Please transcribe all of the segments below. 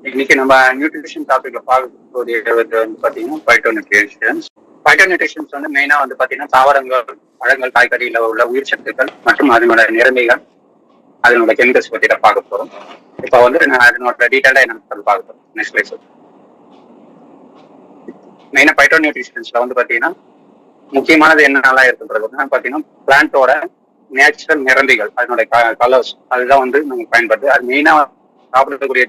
இன்னைக்கு நம்ம நியூட்ரிஷன் டாபிக்ல பார்க்கக்கூடியது வந்து பாத்தீங்கன்னா பைட்டோநியூட்ரிஷன்ஸ். பைட்டோநியூட்ரிஷன்ஸ் வந்து மெயினா வந்து பாத்தீங்கன்னா தாவரங்கள், பழங்கள், காய்கறியில உள்ள உயிர் சத்துக்கள் மற்றும் அதனோட நிறமைகள், அதனோட கெமிக்கல்ஸ் பத்தி தான் பார்க்க போறோம். இப்போ வந்து நான் அதனோட டீட்டெயிலா என்னன்னு பார்க்க போறோம். Next slide sir. மெயினா பைட்டோநியூட்ரிஷன்ஸ்ல வந்து பாத்தீங்கன்னா முக்கியமானது என்னென்னலாம் இருக்குன்றது பாத்தீங்கன்னா பிளான்ட்டோட நேச்சுரல் நிறந்திகள், அதனோட கலர்ஸ், அதுதான் வந்து நமக்கு பயன்படுது. அது மெயினா சாப்பிடக்கூடிய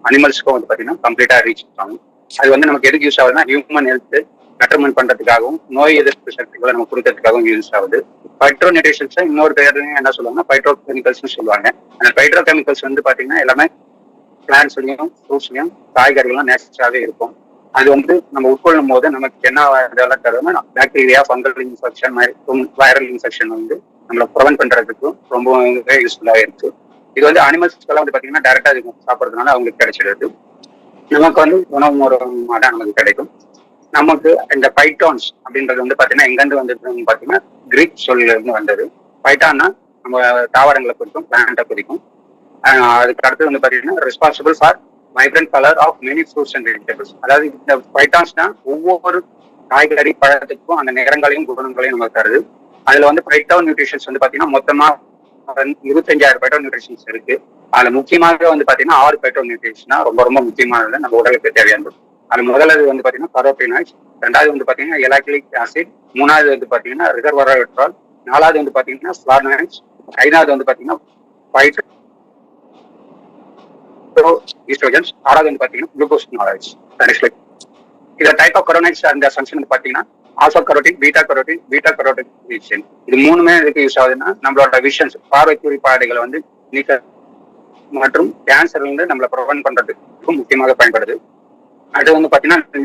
அனிமல்ஸ்க்கும் வந்து பாத்தீங்கன்னா கம்ப்ளீட்டா ரீச் ஆகும். அது வந்து நமக்கு எதுக்கு யூஸ் ஆகுதுன்னா ஹியூமன் ஹெல்த் பெட்டர்மெண்ட் பண்றதுக்காகவும் நோய் எதிர்ப்பு சக்திகளை நம்ம கொடுக்கறதுக்காகவும் யூஸ் ஆகுது. பைட்ரோ நியூட்ரிஷன்ஸ் இன்னொரு பேர் என்ன சொல்லுவாங்கன்னா பைட்ரோ கெமிக்கல்ஸ் சொல்லுவாங்க. அந்த பைட்ரோ கெமிக்கல்ஸ் வந்து பாத்தீங்கன்னா எல்லாமே பிளான்ட்ஸ்லயும் ஃப்ரூட்ஸ்லயும் காய்கறிகளும் நேச்சுரலாவே இருக்கும். அது வந்து நம்ம உட்கொள்ளும் போது நமக்கு என்ன இதெல்லாம் தருதுன்னா bacteria, fungal infection, viral infection வந்து நம்மளை ப்ரிவென்ட் பண்றதுக்கும் ரொம்ப யூஸ்ஃபுல்லாக இருக்கு. இது வந்து அனிமல்ஸ்க்கெல்லாம் வந்து பாத்தீங்கன்னா டைரக்டா இது சாப்பிட்றதுனால அவங்களுக்கு கிடைச்சிடுது. நமக்கு வந்து உணவு மூலமாக தான் நமக்கு கிடைக்கும். நமக்கு இந்த பைட்டான்ஸ் அப்படின்றது வந்து பாத்தீங்கன்னா எங்கிருந்து வந்ததுன்னு பாத்தீங்கன்னா கிரீக் சொல்ல இருந்து வந்தது. பைட்டான்னா நம்ம தாவரங்களை குறிக்கும், பிளான்ட்டை குறிக்கும். அதுக்கு அடுத்து வந்து பாத்தீங்கன்னா responsible for vibrant colour of many fruits and vegetables. அதாவது இந்த பைட்டான்ஸ் தான் ஒவ்வொரு காய்கறி பழத்துக்கும் அந்த நிறங்களையும் குணங்களையும் நமக்கு தருது. அதுல வந்து பைட்டோ நியூட்ரிஷன்ஸ் வந்து பாத்தீங்கன்னா மொத்தமா 25,000 பைட்டோ நியூட்ரிஷன்ஸ் இருக்கு. அதுல முக்கியமாக வந்து பாத்தீங்கன்னா 6 பைட்டோ நியூட்ரிஷனா ரொம்ப ரொம்ப முக்கியமானது நம்ம உடலுக்கு தேவையானது. அது முதலாவது வந்து பாத்தீங்கன்னா கரோட்டினாய்ட்ஸ், ரெண்டாவது வந்து பாத்தீங்கன்னா எலாக்டிக் ஆசிட், மூணாவது வந்து பாத்தீங்கன்னா ரிசர்வராட்ரால், நாலாவது வந்து பாத்தீங்கன்னா ஃபிளானோய்ட்ஸ், ஐந்தாவது வந்து பாத்தீங்கன்னா பைட்டோ ஈஸ்ட்ரோஜன்ஸ், ஆறாவது வந்து பாத்தீங்கன்னா குளுக்கோசினாய்ட்ஸ். இந்த டைப் ஆஃப் கரோனைட்ஸ் அந்த ஃபங்க்ஷன் வந்து பாத்தீங்கன்னா ஆல்பா கரோட்டின், பீட்டா கரோட்டின். இது மூணுமே எதுக்கு யூஸ் ஆகுதுன்னா நம்மளோட விஷன்ஸ், பார்வை குறிப்பாடுகளை வந்து நீக்க மற்றும் கேன்சர்ல இருந்து நம்மளை ப்ரிவென்ட் பண்றதுக்கு முக்கியமாக பயன்படுது. அது வந்து பாத்தீங்கன்னா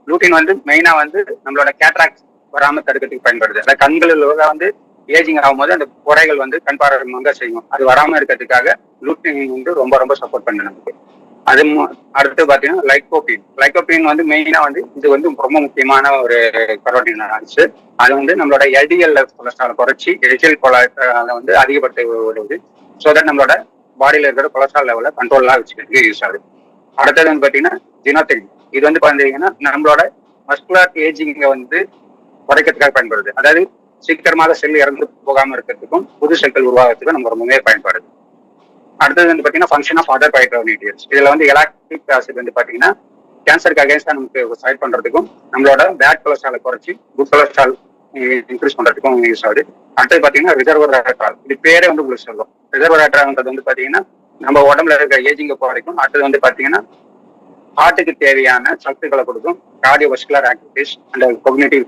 லூட்டின் வந்து மெயினா வந்து நம்மளோட கேட்ராக்ட் வராம தடுக்கிறதுக்கு பயன்படுது. அதாவது கண்களில் வந்து ஏஜிங் ஆகும்போது அந்த குறைகள் வந்து கண் பார்வை மங்க செய்யும். அது வராம இருக்கிறதுக்காக லூட்டின் வந்து ரொம்ப ரொம்ப சப்போர்ட் பண்ணு நமக்கு. அது அடுத்து பாத்தீங்கன்னா லைக்கோபீன் வந்து மெயினா வந்து இது வந்து ரொம்ப முக்கியமான ஒரு கரோட்டின். அது வந்து நம்மளோட எல்டிஎல் கொலஸ்ட்ரால் குறைச்சி எல்டிஎல் கொலஸ்ட்ரால் வந்து அதிகப்படுத்த உதவுது. ஸோ தட் நம்மளோட பாடியில இருக்கிற கொலஸ்ட்ரால் லெவலை கண்ட்ரோலா வச்சுக்கிறதுக்கு யூஸ் ஆகுது. அடுத்தது வந்து பாத்தீங்கன்னா ஜினோதெரின். இது வந்து பாத்தீங்கன்னா நம்மளோட மஸ்குலர் ஏஜிங்க வந்து குறைக்கிறதுக்காக பயன்படுது. அதாவது சீக்கிரமாக செல் இறந்து போகாம இருக்கிறதுக்கும் புது செல்கள் உருவாகிறதுக்கும் நம்ம ரொம்பவே பயன்படுது. அடுத்தது வந்து பாத்தீங்கன்னா ஃபங்க்ஷன் ஆஃப் அதர் பைட்டோநியூட்ரியன்ஸ். இதுல வந்து எலாக்டிக் ஆசிட் வந்து பாத்தீங்கன்னா கேன்சருக்கு அகேன்ஸ்டா நமக்கு ஃபைட் பண்றதுக்கும் நம்மளோட பேட் கொலஸ்ட்ராலை குறைச்சி குட் கொலஸ்ட்ரால் இன்க்ரீஸ் பண்றதுக்கும் யூஸ் ஆகுது. அடுத்தது பாத்தீங்கன்னா ரிசர்வராட்ரால். இது பேரே வந்து உங்களுக்கு சொல்லும். ரிசர்வராட்ரால்ன்றது வந்து பாத்தீங்கன்னா நம்ம உடம்புல இருக்கிற ஏஜிங்க குறைக்கும். அடுத்தது வந்து பாத்தீங்கன்னா ஹார்ட்டுக்கு தேவையான சக்திகளை கொடுக்கும். கார்டியோவஸ்குலர் ஆக்டிவிட்டிஸ் அண்ட் கொக்னிட்டிவ்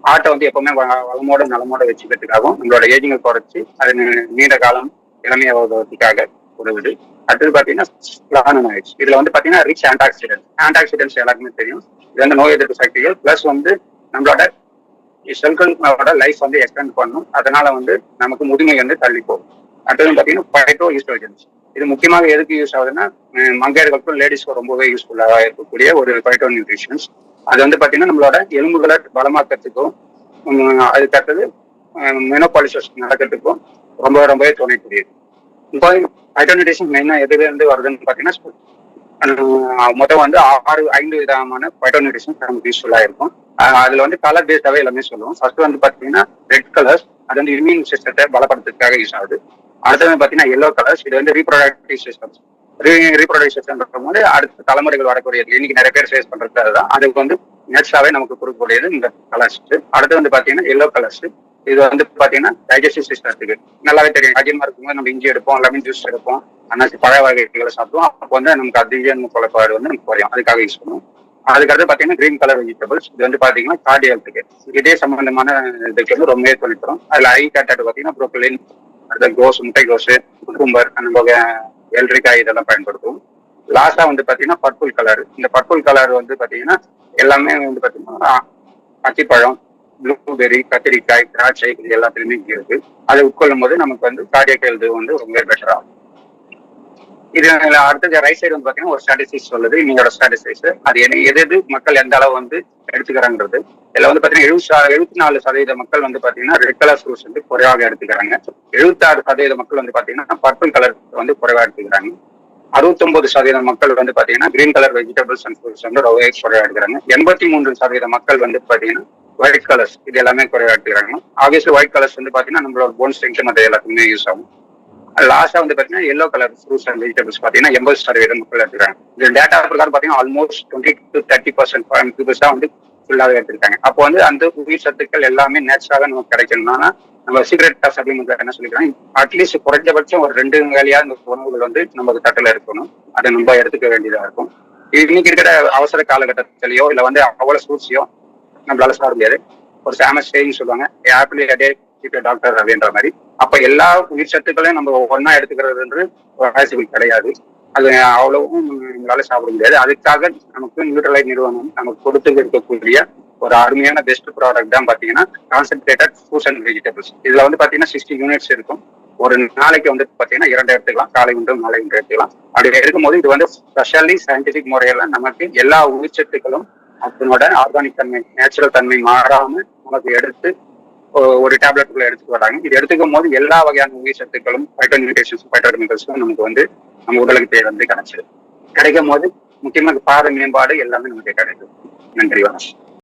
ஹார்ட்டை வந்து எப்பவுமே வளமோட நலமோட வச்சுக்கிறதுக்காகவும் நம்மளோட ஏஜிங்கை குறைச்சி அது நீண்ட காலம் இளமையாவதற்காக உதவுது. அடுத்தது பாத்தீங்கன்னா ஃபிளானோனாய்ட்ஸ். இதுல வந்து பாத்தீங்கன்னா ரிச் ஆன்டாக்சிடென்ட்ஸ் எல்லாருக்குமே தெரியும். இது வந்து நோய் எதிர்ப்பு சக்திகள் பிளஸ் வந்து நம்மளோட செல்களோட லைஃப் வந்து எக்ஸ்டெண்ட் பண்ணும். அதனால வந்து நமக்கு முதுமை வந்து தள்ளி போகும். அடுத்தது பாத்தீங்கன்னா பைட்டோ ஈஸ்ட்ரோஜன்ஸ். இது முக்கியமாக எதுக்கு யூஸ் ஆகுதுன்னா மங்கையர்களுக்கும் லேடிஸ்க்கும் ரொம்பவே யூஸ்ஃபுல்லாக இருக்கக்கூடிய ஒரு பைட்டோ நியூட்ரிஷன்ஸ். அது வந்து பாத்தீங்கன்னா நம்மளோட எலும்புகளை பலமாக்கிறதுக்கும் அதுக்கு அடுத்தது மெனோபாலிசிஸ் நடக்கிறதுக்கும் ரொம்பவே துணைக்கூடியது. இப்போ பைட்டோ நியூட்ரிஷன் மெயினா எதுல இருந்து வருதுன்னு பாத்தீங்கன்னா மொத்தம் வந்து 5 விதமான பைட்டோ நியூட்ரிஷன் நமக்கு யூஸ்ஃபுல்லா இருக்கும். அதுல வந்து கலர் பேஸ்டாவே எல்லாமே சொல்லுவோம். ஃபர்ஸ்ட் வந்து பாத்தீங்கன்னா ரெட் கலர்ஸ், அது வந்து இம்யூன் சிஸ்டத்தை பலப்படுத்துறதுக்காக யூஸ் ஆகுது. அடுத்தது பாத்தீங்கன்னா எல்லோ கலர்ஸ், இது வந்து ரீப்ரொடக்டிவ் சிஸ்டம்ஸ். ரீப்ரொடக்டிவ் சிஸ்டம் போது அடுத்த தலைமுறைகள் வரக்கூடிய இன்னைக்கு நிறைய பேர் ஃபேஸ் பண்றது அதுதான். அதுக்கு வந்து நேச்சுரலாவே நமக்கு கொடுக்கக்கூடியது இந்த கலர்ஸ். அடுத்து வந்து பாத்தீங்கன்னா எல்லோ கலர்ஸ். இது வந்து பாத்தீங்கன்னா டைஜஸ்டிவ் சிஸ்டத்துக்கு நல்லாவே தெரியும். அதிகமா இருக்கும்போது நம்ம இஞ்சி எடுப்போம், லெமன் ஜூஸ் எடுப்போம், அன்னாசி பழ வகைகளை சாப்பிடுவோம். அப்போ வந்து நமக்கு அதிகம் குறைபாடு வந்து நமக்கு குறையும். அதுக்காக யூஸ் பண்ணுவோம். அதுக்கடுத்து பாத்தீங்கன்னா கிரீன் கலர் வெஜிடபிள்ஸ். இது வந்து பாத்தீங்கன்னா கார்டியத்துக்கு இதே சம்பந்தமான இதுக்கு வந்து ரொம்பவே தொலைக்கிறோம். அதுல ஐ கேட்டாட்டு பாத்தீங்கன்னா ப்ரோக்கலின், அடுத்த கோஸ், முட்டைகோஸ், குக்கும்பர், அந்த எல்ரிக்காய் இதெல்லாம் பயன்படுத்துவோம். லாஸ்டா வந்து பாத்தீங்கன்னா பர்பிள் கலர். இந்த பர்பிள் கலர் வந்து பாத்தீங்கன்னா எல்லாமே வந்து பாத்தீங்கன்னா அத்திப்பழம், ப்ளூபெர்ரி, கத்திரிக்காய், திராட்சை இது எல்லாத்துலயுமே இருக்கு. அதை உட்கொள்ளும் போது நமக்கு வந்து கார்டியக் ஹெல்த் வந்து ரொம்ப பெட்டர் ஆகும். இது அடுத்த ரைட் சைடு வந்து பாத்தீங்கன்னா ஒரு ஸ்டாட்டிஸ்டிக்ஸ் சொல்லுது. இன்னையோட ஸ்டாட்டிஸ்டிக்ஸ் அது எது மக்கள் எந்த அளவு வந்து எடுத்துக்கிறாங்கிறது. இதுல வந்து பாத்தீங்கன்னா 74% மக்கள் வந்து பாத்தீங்கன்னா ரெட் கலர் ஃப்ரூட்ஸ் வந்து குறைவாக எடுத்துக்கிறாங்க. 76% மக்கள் வந்து பாத்தீங்கன்னா பர்பிள் கலர் வந்து குறைவா எடுத்துக்கிறாங்க. 69% மக்கள் வந்து பாத்தீங்கன்னா green colour vegetables and fruits வந்து ரொம்ப குறைவா எடுக்கிறாங்க. 83% மக்கள் வந்து பாத்தீங்கன்னா ஒயிட் கலர்ஸ் இது எல்லாமே குறைவா எடுத்துக்கிறாங்க. ஆப்வியஸ்லி ஒயிட் கலர்ஸ் வந்து பாத்தீங்கன்னா நம்மளோட போன் ஸ்ட்ரெங்க் அது எல்லாத்துக்குமே யூஸ் ஆகும். லாஸ்டா வந்து பாத்தீங்கன்னா yellow colour fruits and vegetables பாத்தீங்கன்னா 80% மக்கள் எடுத்துக்கிறாங்க. இந்த டேட்டா பிரகாரம் பாத்தீங்கன்னா ஆல்மோஸ்ட் 20 to 30% வந்து ஃபுல்லாவே எடுத்துருக்காங்க. அப்போ வந்து அந்த உயிர் சத்துக்கள் எல்லாமே நேச்சுரலாக நமக்கு கிடைக்கணும்னா நம்ம சீக்ரெட் சப்ளிமெண்ட்ல என்ன சொல்லிக்கிறாங்க, அட்லீஸ்ட் குறைஞ்சபட்சம் ஒரு 2 வேலையா இந்த உணவுகள் வந்து நமக்கு தட்டுல இருக்கணும். அதை நம்ம எடுத்துக்க வேண்டியதா இருக்கும். இன்னைக்கு இருக்கிற அவசர காலகட்டத்திலயோ இல்ல வந்து அவ்வளவு சூழ்ச்சியோ நம்மளால சாப்பிட முடியாது. ஒரு ஃபேமஸ் சேயிங் சொல்லுவாங்க, ஆப்பிள் எ டே கீப் எ டாக்டர் அப்படின்ற மாதிரி. அப்ப எல்லா உயிர் சத்துக்களையும் நம்ம ஒன்னா எடுத்துக்கிறது பாசிபிள் கிடையாது. அது அவ்வளவும் நம்மளால சாப்பிட முடியாது. அதுக்காக நமக்கு நியூட்ரலைட் நிறுவனம் நமக்கு கொடுத்து இருக்கக்கூடிய ஒரு அருமையான பெஸ்ட் ப்ராடக்ட் தான் பாத்தீங்கன்னா கான்சென்ட்ரேட்டட் ஃப்ரூட்ஸ் அண்ட் வெஜிடபிள்ஸ். இதுல வந்து பாத்தீங்கன்னா 60 யூனிட்ஸ் இருக்கும். ஒரு நாளைக்கு வந்து பாத்தீங்கன்னா 2 எடுத்துக்கலாம், காலை ஒன்று மாலை ஒன்று எடுத்துக்கலாம். அப்படி எடுக்கும்போது இது வந்து ஸ்பெஷலி சயின்டிபிக் முறையில நமக்கு எல்லா உயிர்ச்சத்துக்களும் அதனோட ஆர்கானிக் தன்மை நேச்சுரல் தன்மை மாறாம நமக்கு எடுத்து ஒரு டேப்லெட்டுக்குள்ள எடுத்துட்டு வராங்க. இது எடுத்துக்கும் போது எல்லா வகையான உயிர் சத்துக்களும் பைட்டோகெமிக்கல்ஸும் நமக்கு வந்து நம்ம உடலுக்கு தேவை வந்து கிடைச்சிடும். கிடைக்கும் போது முக்கியமா பாத மேம்பாடு எல்லாமே நமக்கு கிடைக்கும். நன்றி, வணக்கம்.